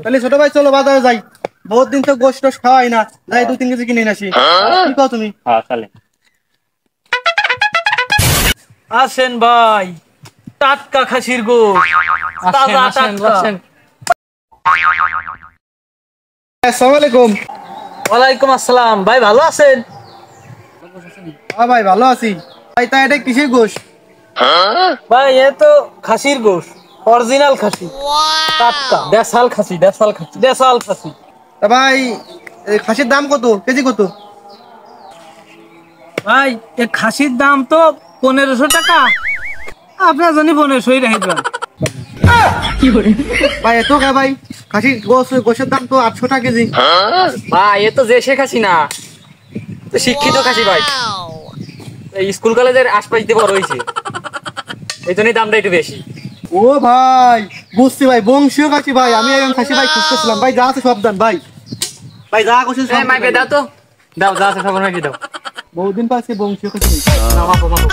তাহলে ছোট ভাই চলো বাজারে যাই, বহুত দিন তো গোশত টোশ খাওয়াই না, যাই 2-3 কেজি কিনে নিয়ে আসি। কি কও তুমি? হ্যাঁ চলে। আসেন ভাই, টাটকা খাসির গোশ, তাজা টাটকা। আসসালামু আলাইকুম। ওয়ালাইকুম আসসালাম। ভাই ভালো আছেন? হ্যাঁ ভাই ভালো আছি। ভাই তা এটা কিসের গোশ? ভাই এ তো খাসির গোশ, অরিজিনাল খাসি, টাটকা দেশাল খাসি, দেশাল খাসি। তা ভাই এই খাসির দাম কত, কেজি কত? ভাই এ খাসির দাম তো 1500 টাকা, আপনার জানি 1500ই রাখবেন। ভাই এত কে ভাই, খাসির গোশের দাম তো 800 টাকা কেজি। ভাই এ তো দেশে খাসি না, তো শিক্ষিত খাসি ভাই, এই স্কুল কলেজের আশপাশ দিয়ে বড় হয়েছে, এই জন্যই দামটা একটু বেশি। ও ভাই বুঝছি ভাই, বংশীয় খাসি ভাই, আমি একজন খাসি ভাই খুঁজতেছিলাম ভাই, যা আছে সব দাম ভাই, ভাই যা করছেন সব মাইকে দাও তো, দাও যা আছে সবার মাইকে দাও। বহুদিন পাচ্ছি বংশীয় খাসি। নাও, মাপো, মাপো।